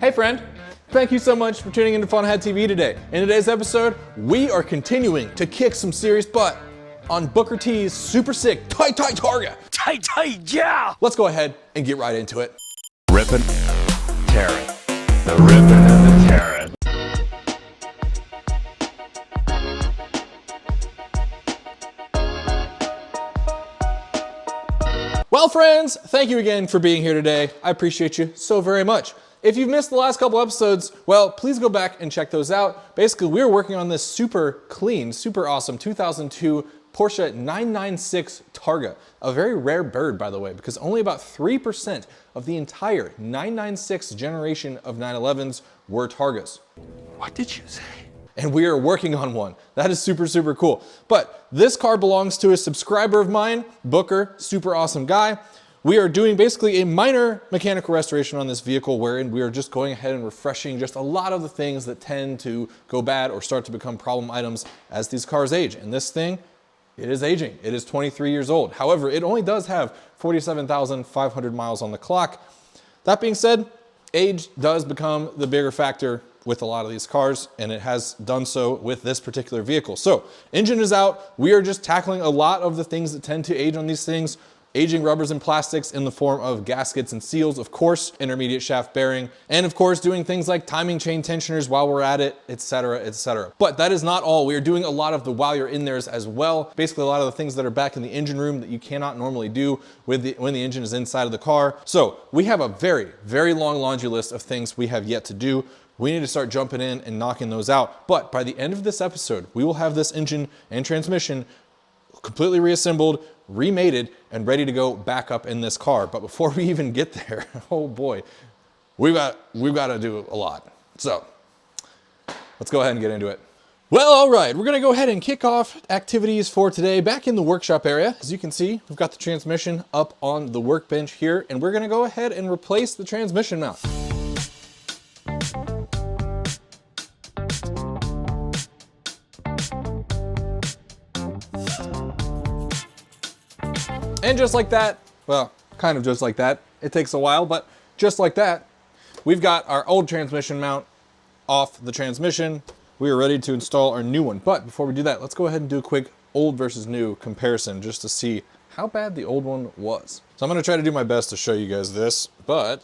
Hey friend, thank you so much for tuning into Funhead TV today. In today's episode, we are continuing to kick some serious butt on Booker T's super sick tight Targa. Tight, yeah! Let's go ahead and get right into it. Rippin', tearin'. The rippin' and the tearin'. Well friends, thank you again for being here today. I appreciate you so very much. If you've missed the last couple episodes, well, please go back and check those out. Basically, we were working on this super clean, super awesome 2002 Porsche 996 Targa. A very rare bird, by the way, because only about 3% of the entire 996 generation of 911s were Targas. What did you say? And we are working on one. That is super, super cool. But this car belongs to a subscriber of mine, Booker, super awesome guy. We are doing basically a minor mechanical restoration on this vehicle wherein we are just going ahead and refreshing just a lot of the things that tend to go bad or start to become problem items as these cars age. And this thing, it is aging. It is 23 years old. However, it only does have 47,500 miles on the clock. That being said, age does become the bigger factor with a lot of these cars, and it has done so with this particular vehicle. So, engine is out. We are just tackling a lot of the things that tend to age on these things. Aging rubbers and plastics in the form of gaskets and seals, of course, intermediate shaft bearing, and of course doing things like timing chain tensioners while we're at it, etc., etc. But that is not all. We are doing a lot of the while you're in theirs as well. Basically a lot of the things that are back in the engine room that you cannot normally do when the engine is inside of the car. So we have a very, very long laundry list of things we have yet to do. We need to start jumping in and knocking those out. But by the end of this episode, we will have this engine and transmission completely reassembled, remated, and ready to go back up in this car. But before we even get there, oh boy, we've got to do a lot. So let's go ahead and get into it. Well, all right, we're gonna go ahead and kick off activities for today back in the workshop area. As you can see, we've got the transmission up on the workbench here, and we're gonna go ahead and replace the transmission mount. And just like that, well, kind of just like that, it takes a while, but just like that, we've got our old transmission mount off the transmission. We are ready to install our new one. But before we do that, let's go ahead and do a quick old versus new comparison just to see how bad the old one was. So I'm gonna try to do my best to show you guys this, but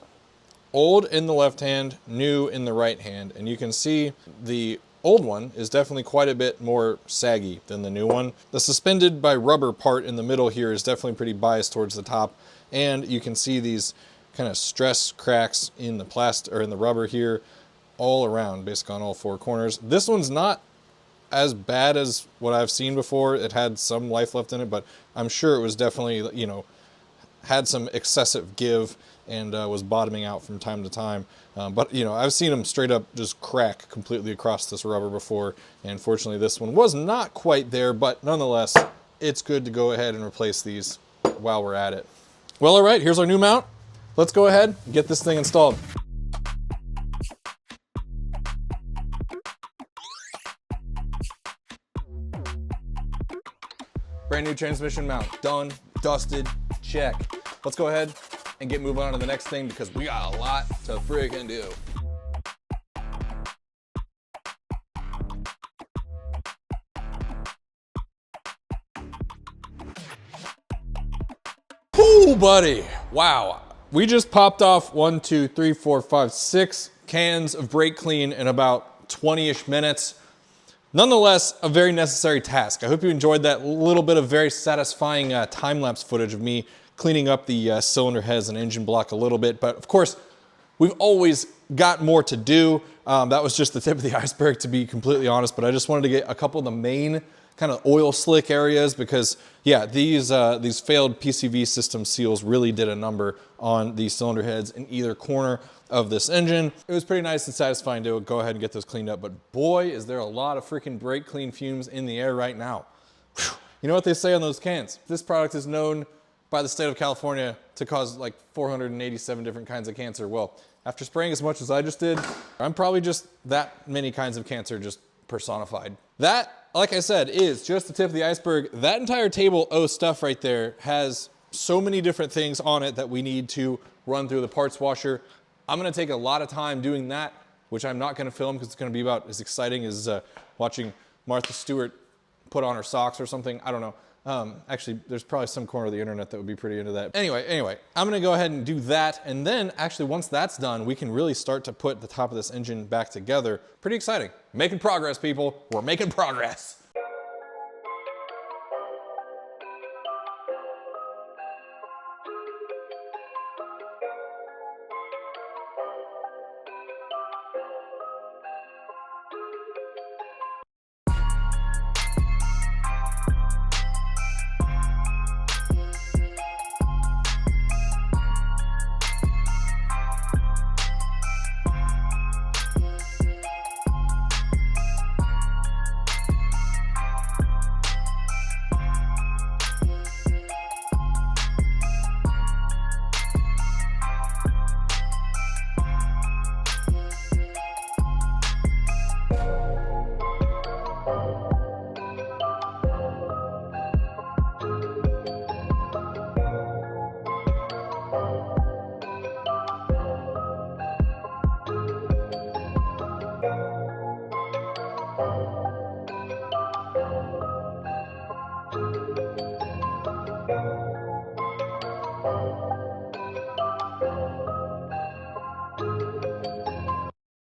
old in the left hand, new in the right hand. And you can see the old one is definitely quite a bit more saggy than the new one. The suspended by rubber part in the middle here is definitely pretty biased towards the top, and you can see these kind of stress cracks in the plastic or in the rubber here all around, basically on all four corners. This one's not as bad as what I've seen before. It had some life left in it, but I'm sure it was definitely, you know, had some excessive give and was bottoming out from time to time. But you know, I've seen them straight up just crack completely across this rubber before, and fortunately this one was not quite there, but nonetheless, it's good to go ahead and replace these while we're at it. Well, all right, here's our new mount. Let's go ahead and get this thing installed. Brand new transmission mount, done, dusted, check. Let's go ahead and get moving on to the next thing because we got a lot to freaking do. Ooh, buddy. Wow. We just popped off 1, 2, 3, 4, 5, 6 cans of brake clean in about 20-ish minutes. Nonetheless, a very necessary task. I hope you enjoyed that little bit of very satisfying time-lapse footage of me cleaning up the cylinder heads and engine block a little bit. But of course, we've always got more to do. That was just the tip of the iceberg, to be completely honest, but I just wanted to get a couple of the main kind of oil slick areas because, yeah, these failed PCV system seals really did a number on the cylinder heads in either corner of this engine. It was pretty nice and satisfying to go ahead and get those cleaned up, but boy, is there a lot of freaking brake clean fumes in the air right now. Whew. You know what they say on those cans? This product is known by the state of California to cause like 487 different kinds of cancer. Well, after spraying as much as I just did, I'm probably just that many kinds of cancer just personified. That, like I said, is just the tip of the iceberg. That entire table of stuff right there has so many different things on it that we need to run through the parts washer. I'm gonna take a lot of time doing that, which I'm not gonna film because it's gonna be about as exciting as watching Martha Stewart put on her socks or something. I don't know. Actually, there's probably some corner of the internet that would be pretty into that. Anyway, I'm gonna go ahead and do that. And then actually once that's done, we can really start to put the top of this engine back together. Pretty exciting. Making progress, people. We're making progress.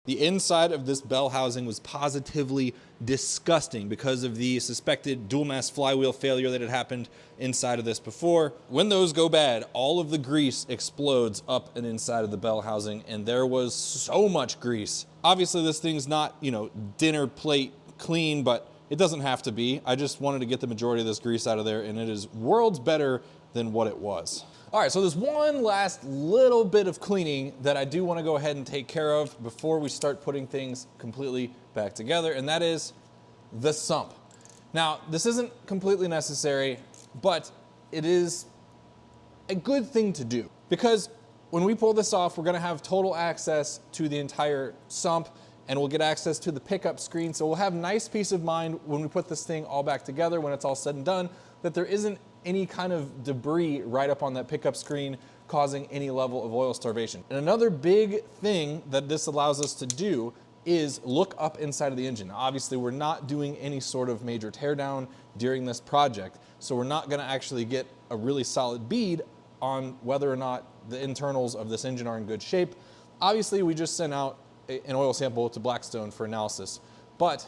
The inside of this bell housing was positively disgusting because of the suspected dual mass flywheel failure that had happened inside of this before. When those go bad, all of the grease explodes up and inside of the bell housing, and there was so much grease. Obviously this thing's not, you know, dinner plate clean, but it doesn't have to be. I just wanted to get the majority of this grease out of there, and it is worlds better than what it was. All right, so there's one last little bit of cleaning that I do want to go ahead and take care of before we start putting things completely back together, and that is the sump. Now, this isn't completely necessary, but it is a good thing to do because when we pull this off, we're going to have total access to the entire sump, and we'll get access to the pickup screen. So we'll have nice peace of mind when we put this thing all back together, when it's all said and done, that there isn't any kind of debris right up on that pickup screen causing any level of oil starvation. And another big thing that this allows us to do is look up inside of the engine. Now, obviously, we're not doing any sort of major teardown during this project, so we're not gonna actually get a really solid bead on whether or not the internals of this engine are in good shape. Obviously, we just sent out an oil sample to Blackstone for analysis, but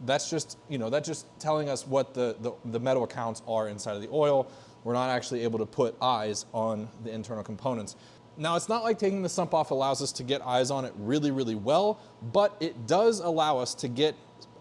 that's just, you know, that's just telling us what the metal counts are inside of the oil. We're not actually able to put eyes on the internal components. Now, it's not like taking the sump off allows us to get eyes on it really, really well, but it does allow us to get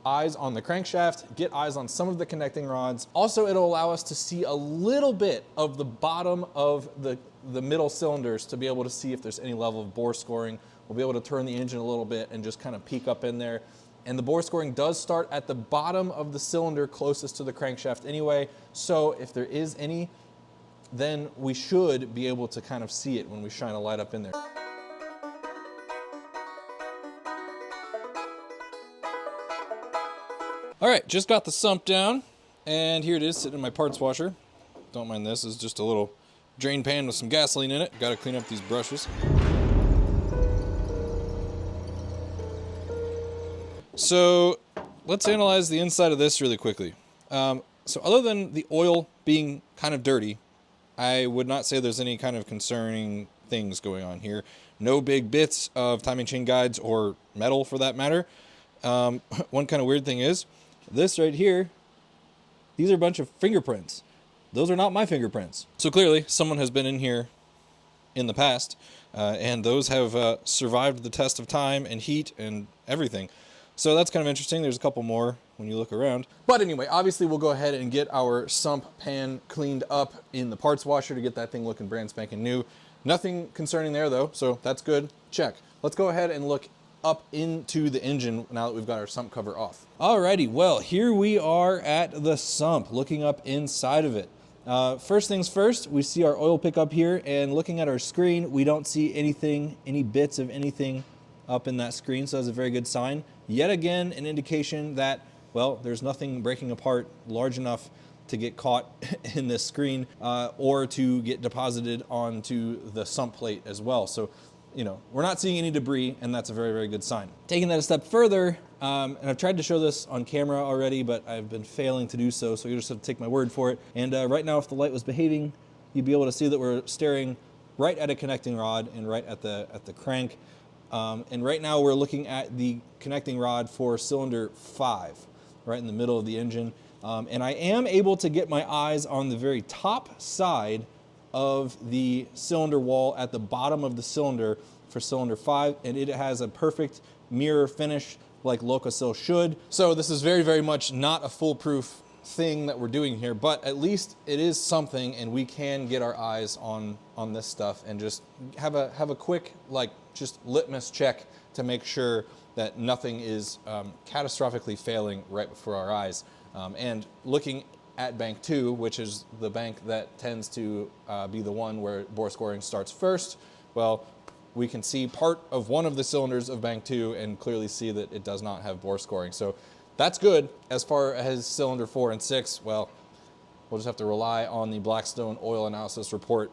eyes on the crankshaft, get eyes on some of the connecting rods. Also, it'll allow us to see a little bit of the bottom of the middle cylinders to be able to see if there's any level of bore scoring. We'll be able to turn the engine a little bit and just kind of peek up in there. And the bore scoring does start at the bottom of the cylinder closest to the crankshaft anyway. So if there is any, then we should be able to kind of see it when we shine a light up in there. All right, just got the sump down, and here it is sitting in my parts washer. Don't mind this, it's just a little drain pan with some gasoline in it. Gotta clean up these brushes. So let's analyze the inside of this really quickly. So other than the oil being kind of dirty, I would not say there's any kind of concerning things going on here. No big bits of timing chain guides or metal for that matter. One kind of weird thing is this right here, these are a bunch of fingerprints. Those are not my fingerprints. So clearly someone has been in here in the past, and those have survived the test of time and heat and everything. So that's kind of interesting. There's a couple more when you look around. But anyway, obviously we'll go ahead and get our sump pan cleaned up in the parts washer to get that thing looking brand spanking new. Nothing concerning there though, so that's good. Check. Let's go ahead and look up into the engine now that we've got our sump cover off. Alrighty, well, here we are at the sump, looking up inside of it. First things first, we see our oil pickup here, and looking at our screen, we don't see anything, any bits of anything up in that screen, so that's a very good sign. Yet again, an indication that, well, there's nothing breaking apart large enough to get caught in this screen or to get deposited onto the sump plate as well. So, you know, we're not seeing any debris, and that's a very, very good sign. Taking that a step further, and I've tried to show this on camera already, but I've been failing to do so, so you just have to take my word for it. And right now, if the light was behaving, you'd be able to see that we're staring right at a connecting rod and right at the crank. And right now, we're looking at the connecting rod for cylinder 5, right in the middle of the engine. And I am able to get my eyes on the very top side of the cylinder wall at the bottom of the cylinder for cylinder 5, and it has a perfect mirror finish like Locasil should. So this is very, very much not a foolproof thing that we're doing here, but at least it is something, and we can get our eyes on this stuff and just have a quick, like, just litmus check to make sure that nothing is catastrophically failing right before our eyes. And looking at bank 2, which is the bank that tends to be the one where bore scoring starts first, well, we can see part of one of the cylinders of bank 2 and clearly see that it does not have bore scoring. So that's good. As far as cylinder 4 and 6, well, we'll just have to rely on the Blackstone oil analysis report.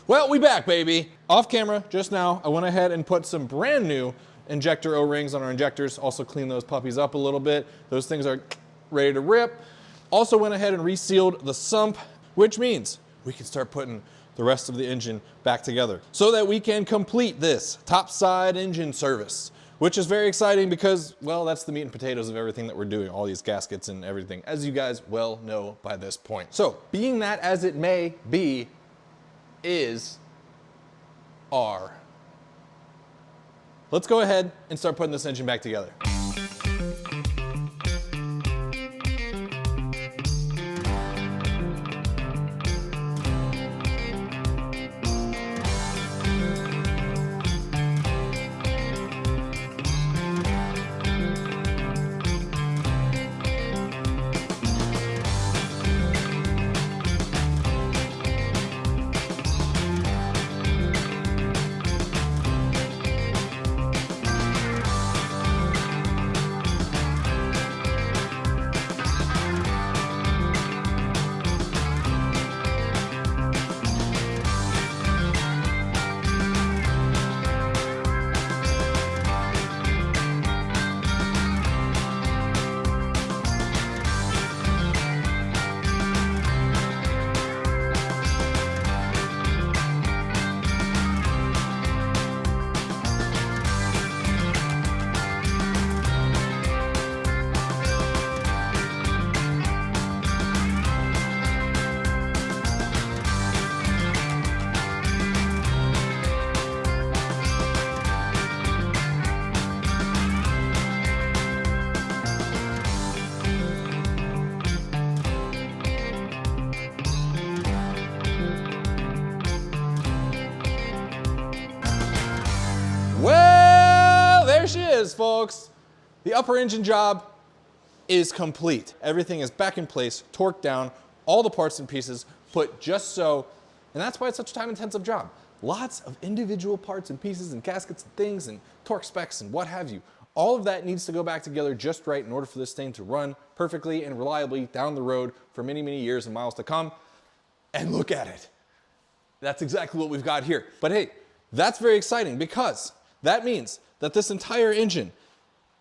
Well, we back, baby. Off camera, just now, I went ahead and put some brand new injector O-rings on our injectors, also clean those puppies up a little bit. Those things are ready to rip. Also went ahead and resealed the sump, which means we can start putting the rest of the engine back together so that we can complete this topside engine service, which is very exciting because, well, that's the meat and potatoes of everything that we're doing, all these gaskets and everything, as you guys well know by this point. So, being that as it may be, is R. Let's go ahead and start putting this engine back together. Well, there she is, folks. The upper engine job is complete. Everything is back in place, torqued down, all the parts and pieces put just so, and that's why it's such a time-intensive job. Lots of individual parts and pieces and gaskets and things and torque specs and what have you. All of that needs to go back together just right in order for this thing to run perfectly and reliably down the road for many, many years and miles to come. And look at it. That's exactly what we've got here. But hey, that's very exciting because that means that this entire engine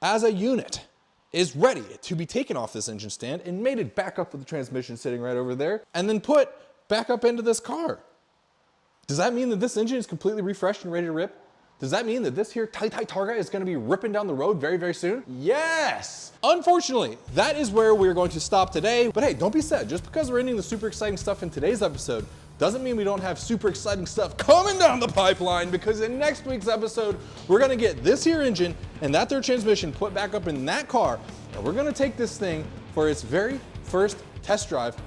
as a unit is ready to be taken off this engine stand and mated back up with the transmission sitting right over there and then put back up into this car. Does that mean that this engine is completely refreshed and ready to rip? Does that mean that this here tight Targa is going to be ripping down the road very, very soon? Yes! Unfortunately, that is where we're going to stop today. But hey, don't be sad. Just because we're ending the super exciting stuff in today's episode doesn't mean we don't have super exciting stuff coming down the pipeline, because in next week's episode, we're going to get this here engine and that third transmission put back up in that car, and we're going to take this thing for its very first test drive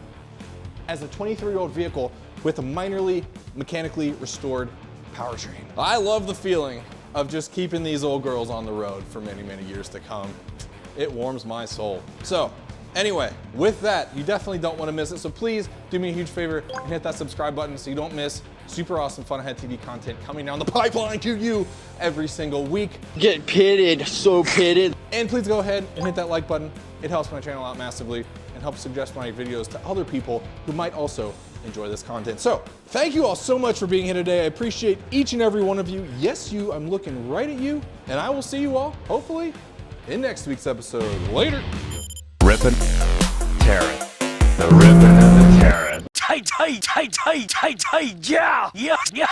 as a 23-year-old vehicle with a minorly mechanically restored powertrain. I love the feeling of just keeping these old girls on the road for many, many years to come. It warms my soul. So anyway, with that, you definitely don't want to miss it. So please do me a huge favor and hit that subscribe button so you don't miss super awesome Fun Ahead TV content coming down the pipeline to you every single week. Get pitted, so pitted. And please go ahead and hit that like button. It helps my channel out massively and helps suggest my videos to other people who might also enjoy this content. So thank you all so much for being here today. I appreciate each and every one of you. Yes, you, I'm looking right at you, and I will see you all, hopefully, in next week's episode. Later. Rippin', tearin'. The rippin' and the tearin'. Tight, tight, tight, tight, tight, tight, yeah, yeah, yeah.